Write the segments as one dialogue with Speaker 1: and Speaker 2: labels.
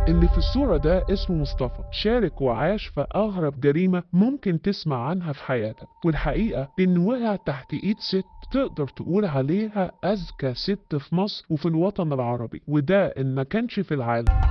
Speaker 1: اللي في الصورة ده اسمه مصطفى، شارك وعاش في أغرب جريمة ممكن تسمع عنها في حياتك، والحقيقة إنه وقع تحت إيد ست تقدر تقول عليها أذكى ست في مصر وفي الوطن العربي، وده إن ما كانش في العالم.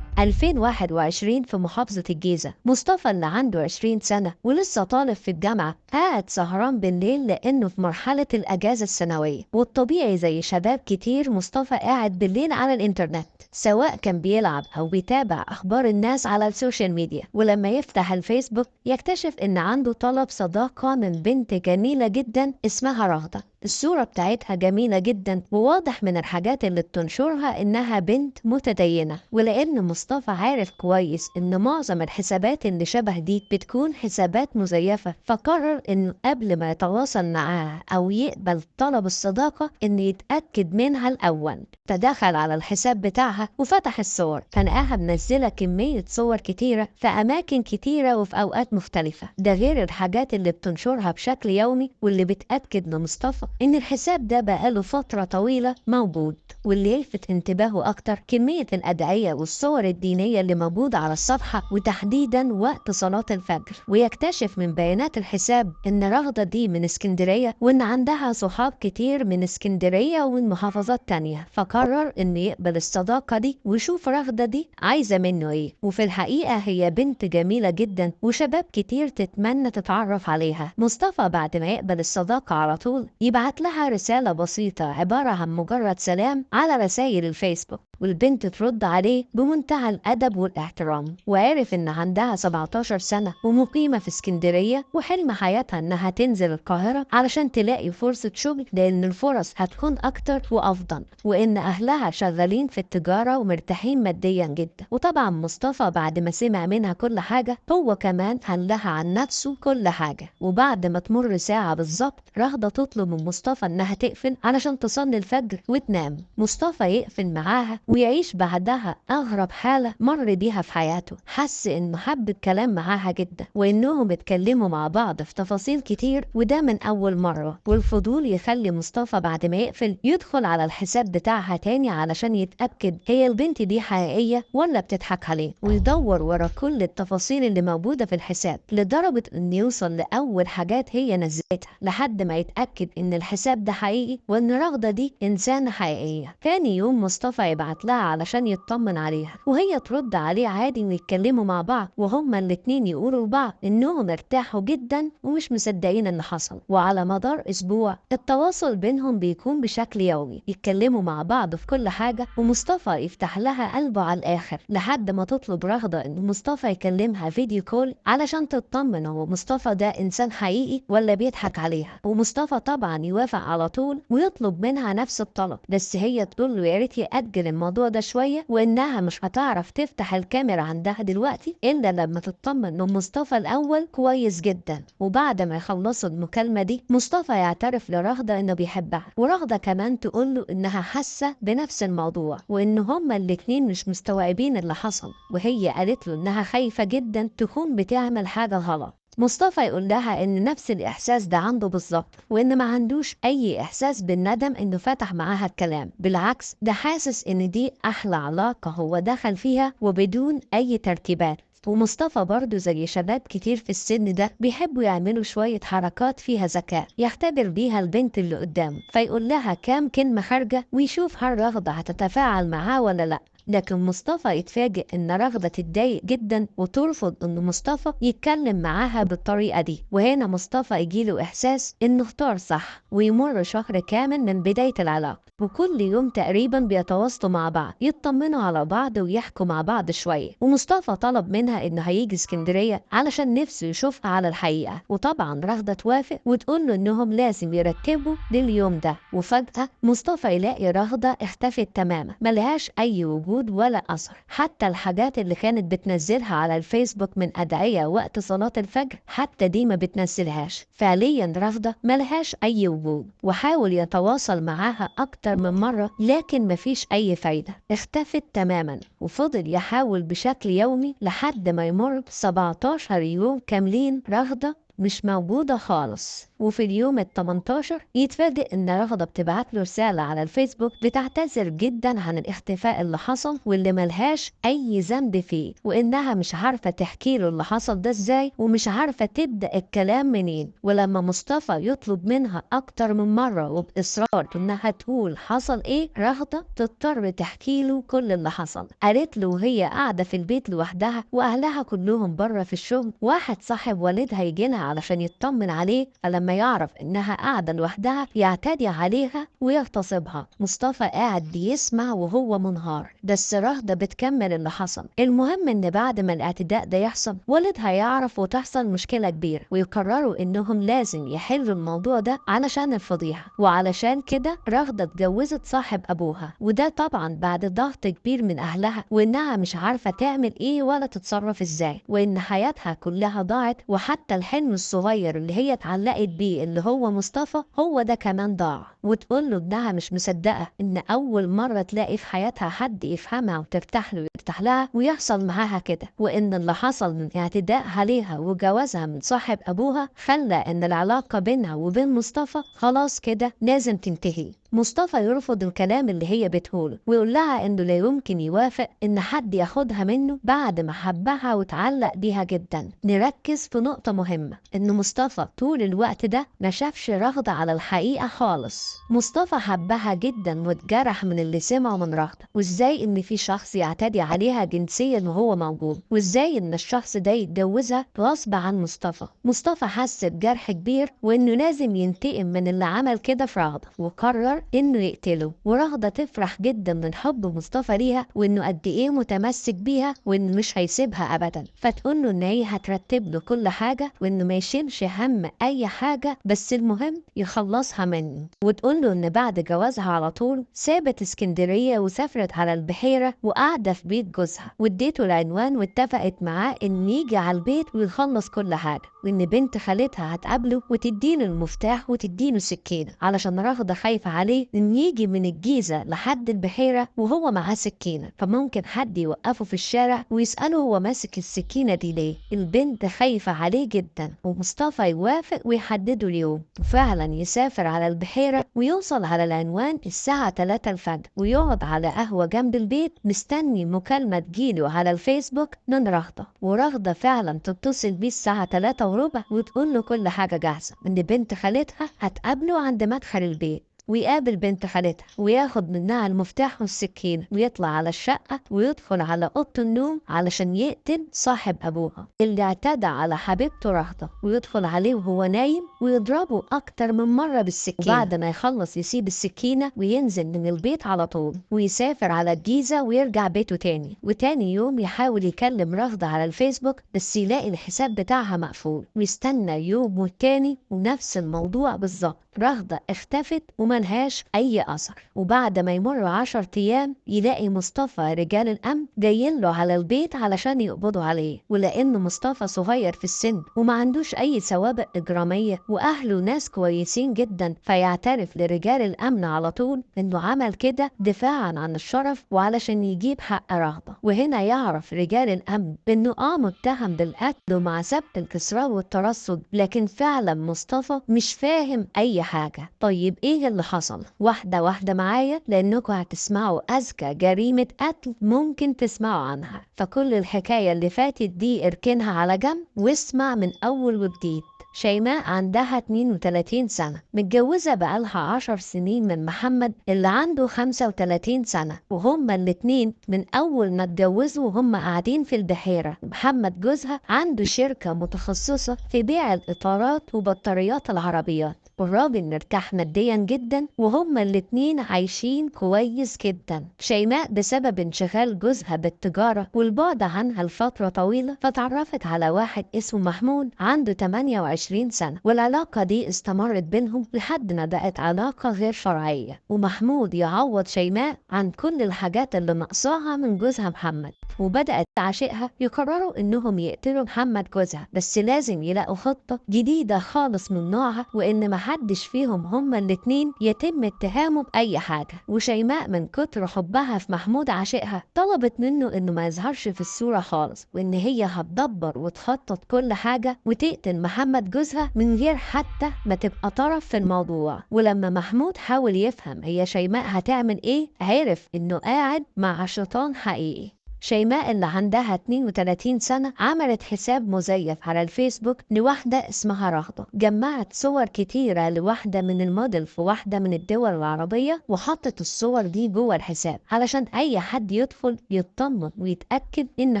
Speaker 2: 2021 في محافظة الجيزة، مصطفى اللي عنده 20 سنة ولسه طالب في الجامعة قاعد سهران بالليل لأنه في مرحلة الأجازة السنوية، والطبيعي زي شباب كتير مصطفى قاعد بالليل على الإنترنت، سواء كان بيلعب أو بيتابع أخبار الناس على السوشيال ميديا. ولما يفتح الفيسبوك يكتشف إن عنده طلب صداقة من بنت جميلة جدا اسمها رغدة. الصورة بتاعتها جميلة جدا، وواضح من الحاجات اللي بتنشرها إنها بنت متدينة. ولأن مصطفى عارف كويس إن معظم الحسابات اللي شبه دي بتكون حسابات مزيفة، فقرر إنه قبل ما يتواصل معاها أو يقبل طلب الصداقة إنه يتأكد منها الأول. فدخل على الحساب بتاعها وفتح الصور، فلقاها منزلة كمية صور كتيرة في أماكن كتيرة وفي أوقات مختلفة، ده غير الحاجات اللي بتنشرها بشكل يومي، واللي بتأكد لمصطفى إن الحساب ده بقاله فترة طويلة موجود. واللي يلفت انتباهه أكتر كمية الأدعية والصور الدينية اللي موجودة على الصفحة، وتحديدا وقت صلاة الفجر. ويكتشف من بيانات الحساب إن رغدة دي من اسكندرية، وإن عندها صحاب كتير من اسكندرية ومن محافظات تانية، فقرر إنه يقبل الصداقة دي ويشوف رغدة دي عايزة منه إيه. وفي الحقيقة هي بنت جميلة جدا وشباب كتير تتمنى تتعرف عليها. مصطفى بعد ما يقبل الصداقة على طول يبعت لها رسالة بسيطة عبارة عن مجرد سلام على رسائل الفيسبوك، والبنت ترد عليه بمنتهى الأدب والاحترام. وعرف إن عندها 17 سنة ومقيمة في اسكندرية، وحلم حياتها إنها تنزل القاهرة علشان تلاقي فرصة شغل، لأن الفرص هتكون أكتر وأفضل، وإن أهلها شغالين في التجارة ومرتاحين ماديا جدا. وطبعا مصطفى بعد ما سمع منها كل حاجة هو كمان قالها عن نفسه كل حاجة. وبعد ما تمر ساعة بالظبط رغدة تطلب من مصطفى إنها تقفل علشان تصلي الفجر وتنام. مصطفى يقفل معاها ويعيش بعدها أغرب حالة مر بيها في حياته. حس إنه حب الكلام معاها جدا، وإنهم اتكلموا مع بعض في تفاصيل كتير، وده من أول مرة. والفضول يخلي مصطفى بعد ما يقفل يدخل على الحساب بتاعها تاني علشان يتأكد هي البنت دي حقيقية ولا بتضحك عليه، ويدور ورا كل التفاصيل اللي موجودة في الحساب، لدرجة إنه يوصل لأول حاجات هي نزلتها، لحد ما يتأكد إن الحساب ده حقيقي وإن رغدة دي إنسانة حقيقية. تاني يوم مصطفى يبعت لها علشان يطمن عليها، وهي ترد عليه عادي ويتكلموا مع بعض، وهما الاتنين يقولوا لبعض إنهم ارتاحوا جدا ومش مصدقين اللي حصل. وعلى مدار أسبوع التواصل بينهم بيكون بشكل يومي، يتكلموا مع بعض في كل حاجة، ومصطفى يفتح لها قلبه على الآخر، لحد ما تطلب رغدة إن مصطفى يكلمها فيديو كول علشان تطمن هو مصطفى ده إنسان حقيقي ولا بيضحك عليها. ومصطفى طبعا يوافق على طول ويطلب منها نفس الطلب، بس هي تقول له يا ريت يأجل الموضوع ده شوية، وإنها مش هتعرف تفتح الكاميرا عندها دلوقتي إلا لما تطمن إن مصطفى الأول كويس جدا. وبعد ما يخلصوا المكالمة دي مصطفى يعترف لرغدة إنه بيحبها، ورغدة كمان تقول له إنها حاسة بنفس الموضوع، وإن هما الاتنين مش مستوعبين اللي حصل، وهي قالت له إنها خايفة جدا تكون بتعمل حاجة غلط. مصطفى يقول لها إن نفس الإحساس ده عنده بالظبط، وإن ما عندوش أي إحساس بالندم إنه فتح معاها الكلام، بالعكس ده حاسس إن دي أحلى علاقة هو دخل فيها وبدون أي ترتيبات. ومصطفى برضه زي شباب كتير في السن ده بيحبوا يعملوا شوية حركات فيها ذكاء يختبر بيها البنت اللي قدامه، فيقول لها كام كلمة خارجة ويشوف هل رغدة هتتفاعل معاه ولا لأ. لكن مصطفى يتفاجئ ان رغدة تتضايق جدا وترفض ان مصطفى يتكلم معاها بالطريقة دي. وهنا مصطفى يجيله احساس انه اختار صح، ويمر شهر كامل من بداية العلاقة، وكل يوم تقريبا بيتواصلوا مع بعض يطمنوا على بعض ويحكوا مع بعض شوية. ومصطفى طلب منها انه هيجي اسكندرية علشان نفسه يشوفها على الحقيقة، وطبعا رغدة توافق وتقول له انهم لازم يرتبوا لليوم ده. وفجأة مصطفى يلاقي رغدة اختفت تماما، ملهاش اي وجود ولا أثر، حتى الحاجات اللي كانت بتنزلها على الفيسبوك من أدعية وقت صلاة الفجر حتى دي ما بتنزلهاش. فعليا رغدة ملهاش أي وجود، وحاول يتواصل معاها أكتر من مرة لكن مفيش أي فايدة، اختفت تماما. وفضل يحاول بشكل يومي لحد ما يمر 17 يوم كاملين رغدة مش موجودة خالص. وفي اليوم ال18 يتفاجئ إن رغدة بتبعت له رسالة على الفيسبوك بتعتذر جدا عن الاختفاء اللي حصل واللي ملهاش أي ذنب فيه، وإنها مش عارفة تحكي له اللي حصل ده إزاي ومش عارفة تبدأ الكلام منين. ولما مصطفى يطلب منها أكتر من مرة وبإصرار إنها تقول حصل إيه، رغدة تضطر تحكي له كل اللي حصل. قالت له وهي قاعدة في البيت لوحدها وأهلها كلهم بره في الشغل، واحد صاحب والدها يجيلها علشان يطمن عليه، فلما يعرف إنها قاعدة لوحدها يعتدي عليها ويغتصبها. مصطفى قاعد بيسمع وهو منهار، بس رغدة بتكمل اللي حصل. المهم إن بعد ما الاعتداء ده يحصل والدها يعرف وتحصل مشكلة كبيرة، ويقرروا إنهم لازم يحلوا الموضوع ده علشان الفضيحة. وعلشان كده رغدة اتجوزت صاحب أبوها، وده طبعا بعد ضغط كبير من أهلها، وإنها مش عارفة تعمل إيه ولا تتصرف إزاي، وإن حياتها كلها ضاعت، وحتى الحلم الصغير اللي هي اتعلقت بيه اللي هو مصطفى هو ده كمان ضاع. وتقول له إنها مش مصدقة إن أول مرة تلاقي في حياتها حد يفهمها وترتاح له ويرتاح لها ويحصل معاها كده، وإن اللي حصل من اعتداء عليها وجوازها من صاحب أبوها خلى إن العلاقة بينها وبين مصطفى خلاص كده لازم تنتهي. مصطفى يرفض الكلام اللي هي بتقوله ويقول لها انه لا يمكن يوافق ان حد ياخدها منه بعد ما حبها وتعلق بيها جدا. نركز في نقطة مهمة، ان مصطفى طول الوقت ده ما شافش رغدة على الحقيقة خالص. مصطفى حبها جدا واتجرح من اللي سمعه من رغدة، وازاي ان في شخص يعتدي عليها جنسيا وهو موجود، وازاي ان الشخص ده يتجوزها غصب عن مصطفى. مصطفى حس بجرح كبير وانه لازم ينتقم من اللي عمل كده في رغدة، وقرر انه يقتله. ورغدة تفرح جدا من حب مصطفى ليها وانه قد ايه متمسك بيها وانه مش هيسيبها ابدا، فتقول له ان هي هترتب له كل حاجة وانه ما يشيلش هم اي حاجة، بس المهم يخلصها منه. وتقول له ان بعد جوازها على طول سابت اسكندرية وسافرت على البحيرة وقاعدة في بيت جوزها، واديته العنوان واتفقت معاه ان يجي على البيت ويخلص كل حاجة، وان بنت خالتها هتقابله وتديله المفتاح وتديله سكينة، علشان رغدة خايفة عليه ان يجي من الجيزة لحد البحيرة وهو معاه سكينة، فممكن حد يوقفه في الشارع ويسأله هو ماسك السكينة دي ليه. البنت خايفة عليه جدا، ومصطفى يوافق ويحددوا اليوم، وفعلا يسافر على البحيرة ويوصل على العنوان الساعة 3 الفجر، ويقعد على قهوة جنب البيت مستني مكالمة تجيله على الفيسبوك من رغدة. ورغدة فعلا تتصل بيه الساعة 3:15 وتقول له كل حاجة جاهزة، ان بنت خالتها هتقابله عند مدخل البيت. ويقابل بنت خالتها وياخد منها المفتاح والسكين ويطلع على الشقة ويدخل على أوضة النوم علشان يقتل صاحب أبوها اللي اعتدى على حبيبته رغدة، ويدخل عليه وهو نايم ويضربه أكتر من مرة بالسكينة. وبعد ما يخلص يسيب السكينة وينزل من البيت على طول ويسافر على الجيزة ويرجع بيته تاني. وتاني يوم يحاول يكلم رغدة على الفيسبوك بس يلاقي الحساب بتاعها مقفول، ويستنى يوم والتاني ونفس الموضوع بالظبط، رغدة اختفت وملهاش أي أثر. وبعد ما يمر 10 أيام يلاقي مصطفى رجال الأمن جايين له على البيت علشان يقبضوا عليه، ولأن مصطفى صغير في السن وما عندوش أي سوابق إجرامية وأهله ناس كويسين جدا، فيعترف لرجال الأمن على طول إنه عمل كده دفاعا عن الشرف وعلشان يجيب حق رغدة. وهنا يعرف رجال الأمن إنه متهم بالقتل ومع سبت الكسرى والترصد، لكن فعلا مصطفى مش فاهم أي حاجة. طيب إيه اللي حصل؟ واحدة واحدة معايا لأنكم هتسمعوا أذكى جريمة قتل ممكن تسمعوا عنها، فكل الحكاية اللي فاتت دي اركنها على جنب واسمع من أول وجديد. شيماء عندها 32 سنة، متجوزة بقالها 10 سنين من محمد اللي عنده 35 سنة، وهما الاتنين من أول ما اتجوزوا وهم قاعدين في البحيرة. محمد جوزها عنده شركة متخصصة في بيع الإطارات وبطاريات العربيات، والراجل مرتاح ماديا جدا وهما الاتنين عايشين كويس جدا. شيماء بسبب انشغال جوزها بالتجارة والبعد عنها لفترة طويلة فتعرفت على واحد اسمه محمود عنده 28 سنة، والعلاقة دي استمرت بينهم لحد ما بقت علاقة غير شرعية، ومحمود يعوض شيماء عن كل الحاجات اللي ناقصاها من جوزها محمد، وبدأت تعشقها. يقرروا انهم يقتلوا محمد جوزها، بس لازم يلاقوا خطة جديدة خالص من نوعها، وان محدش فيهم هما الاتنين يتم اتهامه بأي حاجة. وشيماء من كتر حبها في محمود عشقها طلبت منه انه ما يظهرش في الصورة خالص، وان هي هتدبر وتخطط كل حاجة وتقتل محمد جوزها من غير حتى ما تبقى طرف في الموضوع. ولما محمود حاول يفهم هي شيماء هتعمل ايه، عرف انه قاعد مع شيطان حقيقي. شيماء اللي عندها 32 سنة عملت حساب مزيف على الفيسبوك لواحدة اسمها رغدة، جمعت صور كتيرة لواحدة من الموديل في واحدة من الدول العربية وحطت الصور دي جوه الحساب علشان أي حد يدخل يطمن ويتأكد إنه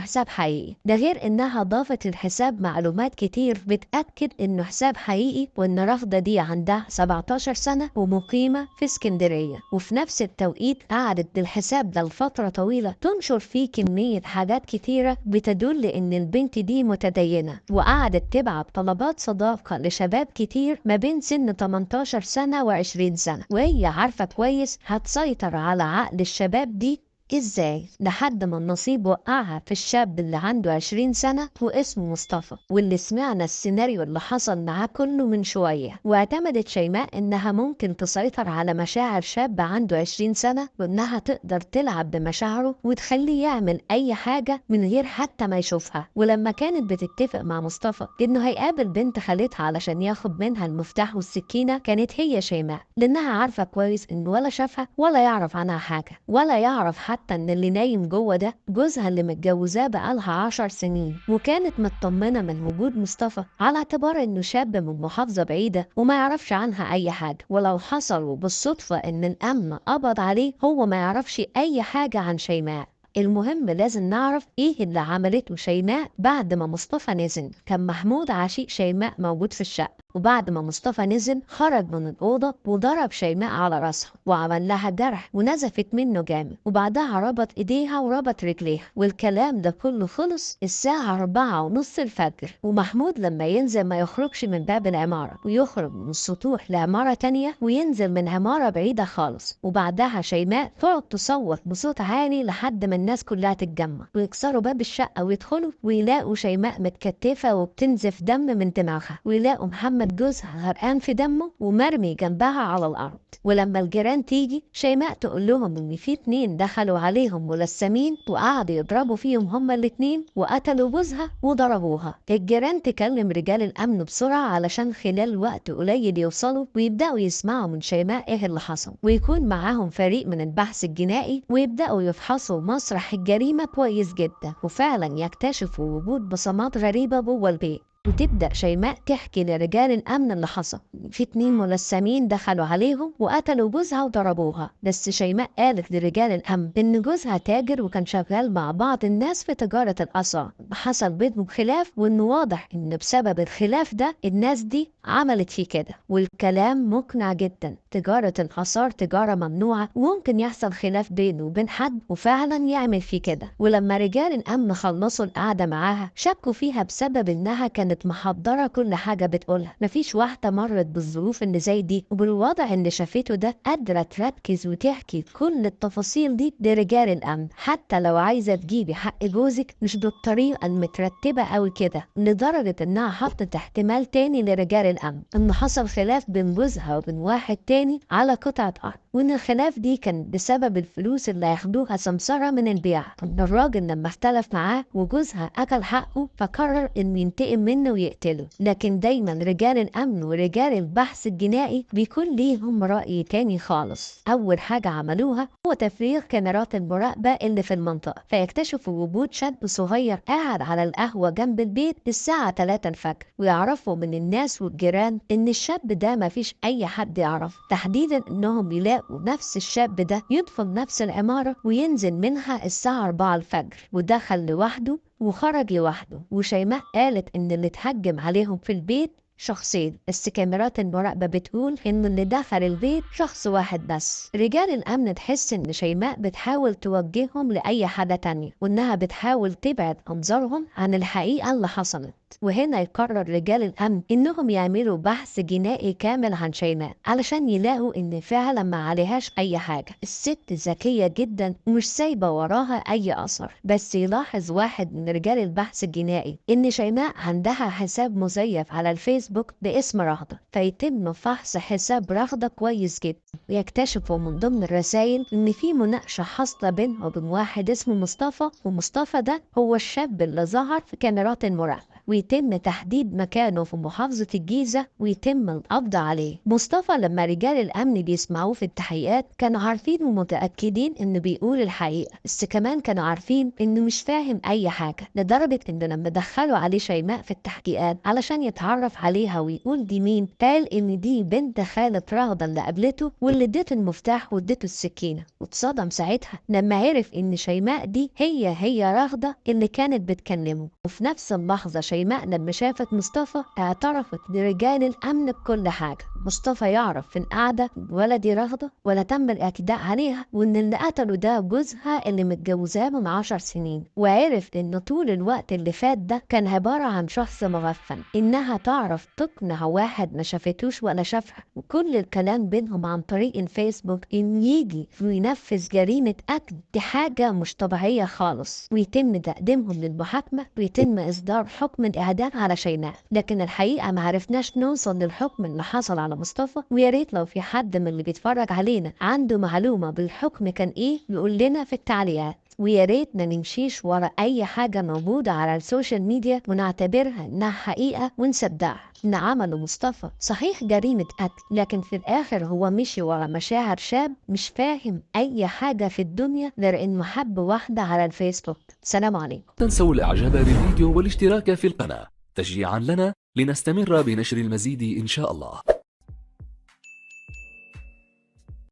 Speaker 2: حساب حقيقي. ده غير إنها ضافت الحساب معلومات كتير بتأكد إنه حساب حقيقي وإن رغدة دي عندها 17 سنة ومقيمة في اسكندرية. وفي نفس التوقيت قعدت الحساب ده لفترة طويلة تنشر فيه كمية حاجات كتيرة بتدل إن البنت دي متدينة، وقعدت تبعت طلبات صداقة لشباب كتير ما بين سن 18 سنة و20 سنة، وهي عارفة كويس هتسيطر على عقل الشباب دي ازاي، لحد ما النصيب وقعها في الشاب اللي عنده 20 سنة واسمه مصطفى، واللي سمعنا السيناريو اللي حصل معاه كله من شوية. واعتمدت شيماء انها ممكن تسيطر على مشاعر شاب عنده 20 سنة، وانها تقدر تلعب بمشاعره وتخليه يعمل اي حاجة من غير حتى ما يشوفها. ولما كانت بتتفق مع مصطفى انه هيقابل بنت خالتها علشان ياخد منها المفتاح والسكينة، كانت هي شيماء، لانها عارفة كويس انه ولا شافها ولا يعرف عنها حاجة، ولا يعرف حتى ان اللي نايم جوه ده جوزها اللي متجوزاه بقالها 10 سنين. وكانت مطمنة من وجود مصطفى على اعتبار انه شاب من محافظة بعيدة وما يعرفش عنها اي حاجة، ولو حصل بالصدفة ان الامن قبض عليه هو ما يعرفش اي حاجة عن شيماء. المهم لازم نعرف ايه اللي عملته شيماء بعد ما مصطفى نزل. كان محمود عشيق شيماء موجود في الشقة، وبعد ما مصطفى نزل خرج من الأوضة وضرب شيماء على راسها وعمل لها جرح ونزفت منه جامد، وبعدها ربط ايديها وربط رجليها. والكلام ده كله خلص الساعة 4:30 الفجر. ومحمود لما ينزل ما يخرجش من باب العمارة، ويخرج من السطوح لعمارة تانية وينزل من عمارة بعيدة خالص. وبعدها شيماء تقعد تصوت بصوت عالي لحد ما الناس كلها تتجمع ويكسروا باب الشقة ويدخلوا ويلاقوا شيماء متكتفة وبتنزف دم من دماغها، ويلاقوا محمد جوزها غرقان في دمه ومرمي جنبها على الأرض. ولما الجيران تيجي شيماء تقول لهم إن في 2 دخلوا عليهم ملثمين وقعدوا يضربوا فيهم هما الاتنين وقتلوا جوزها وضربوها. الجيران تكلم رجال الأمن بسرعة علشان خلال وقت قليل يوصلوا ويبدأوا يسمعوا من شيماء إيه اللي حصل، ويكون معاهم فريق من البحث الجنائي ويبدأوا يفحصوا مسرح الجريمة كويس جدا، وفعلا يكتشفوا وجود بصمات غريبة جوه البيت. وتبدأ شيماء تحكي لرجال الأمن اللي حصل، في 2 ملثمين دخلوا عليهم وقتلوا جوزها وضربوها. بس شيماء قالت لرجال الأمن إن جوزها تاجر وكان شغال مع بعض الناس في تجارة الآثار، حصل بينهم خلاف، وإنه واضح إن بسبب الخلاف ده الناس دي عملت فيه كده. والكلام مقنع جدا، تجارة الآثار تجارة ممنوعة وممكن يحصل خلاف بينه وبين حد وفعلا يعمل فيه كده. ولما رجال الأمن خلصوا القعدة معاها شكوا فيها بسبب إنها كانت محضرة كل حاجة بتقولها. مفيش واحدة مرت بالظروف اللي زي دي وبالوضع اللي شافته ده قادرة تركز وتحكي كل التفاصيل دي لرجال الأمن، حتى لو عايزة تجيبي حق جوزك مش بالطريقة المترتبة قوي كده، لدرجة إنها حطت احتمال تاني لرجال الأمن إن حصل خلاف بين جوزها وبين واحد تاني على قطعة أرض، وإن الخلاف دي كان بسبب الفلوس اللي هياخدوها سمسرة من البيع. إن الراجل لما اختلف معاه وجوزها أكل حقه فقرر إنه ينتقم منه ويقتله. لكن دايما رجال الأمن ورجال البحث الجنائي بيكون ليهم رأي تاني خالص. أول حاجة عملوها هو تفريغ كاميرات المراقبة اللي في المنطقة، فيكتشفوا وجود شاب صغير قاعد على القهوة جنب البيت الساعة 3 الفجر، ويعرفوا من الناس والجيران إن الشاب ده مفيش أي حد يعرف، تحديدا إنهم يلاقوا نفس الشاب ده يدخل نفس العمارة وينزل منها الساعة 4 الفجر، ودخل لوحده وخرج لوحده. وشيماء قالت إن اللي اتهجم عليهم في البيت شخصين، بس كاميرات المراقبة بتقول إن اللي دخل البيت شخص واحد بس. رجال الأمن تحس إن شيماء بتحاول توجههم لأي حاجة تانية، وإنها بتحاول تبعد أنظارهم عن الحقيقة اللي حصلت. وهنا يقرر رجال الأمن إنهم يعملوا بحث جنائي كامل عن شيماء علشان يلاقوا إن فعلا ما عليهاش أي حاجة. الست ذكية جدا ومش سايبة وراها أي أثر، بس يلاحظ واحد من رجال البحث الجنائي إن شيماء عندها حساب مزيف على الفيسبوك باسم رغدة، فيتم فحص حساب رغدة كويس جدا، ويكتشفوا من ضمن الرسائل إن في مناقشة حاصلة بينه وبين واحد اسمه مصطفى، ومصطفى ده هو الشاب اللي ظهر في كاميرات المراقبة. ويتم تحديد مكانه في محافظة الجيزة ويتم القبض عليه. مصطفى لما رجال الأمن بيسمعوه في التحقيقات كانوا عارفين ومتأكدين إنه بيقول الحقيقة، بس كمان كانوا عارفين إنه مش فاهم أي حاجة، لدرجة إنه لما دخلوا عليه شيماء في التحقيقات علشان يتعرف عليها ويقول دي مين، قال إن دي بنت خالة رغدة اللي قابلته واللي اديته المفتاح واديته السكينة. واتصدم ساعتها لما عرف إن شيماء دي هي رغدة اللي كانت بتكلمه. وفي نفس اللحظة شيماء لما شافت مصطفى اعترفت لرجال الأمن بكل حاجة. مصطفى يعرف فين قاعدة ولا دي رغدة ولا تم الاعتداء عليها، وإن اللي قتله ده جوزها اللي متجوزاه من 10 سنين، وعرف إن طول الوقت اللي فات ده كان عبارة عن شخص مغفل، إنها تعرف تقنع واحد ما شافتوش ولا شافها، وكل الكلام بينهم عن طريق الفيسبوك، إن يجي وينفذ جريمة قتل دي حاجة مش طبيعية خالص، ويتم تقديمهم للمحاكمة ويتم إصدار حكم الإعدام على شيماء. لكن الحقيقة ما عرفناش نوصل للحكم اللي حصل على مصطفى، ويا ريت لو في حد من اللي بيتفرج علينا عنده معلومة بالحكم كان إيه يقول لنا في التعليقات. ويا ريت ما نمشيش ورا أي حاجة موجودة على السوشيال ميديا ونعتبرها إنها حقيقة ونصدقها. إن عمله مصطفى صحيح جريمة قتل، لكن في الآخر هو مشي ورا مشاعر شاب مش فاهم أي حاجة في الدنيا غير إنه حب واحدة على الفيسبوك. سلام عليكم.
Speaker 3: تنسوا الإعجاب بالفيديو والاشتراك في القناة تشجيعا لنا لنستمر بنشر المزيد إن شاء الله.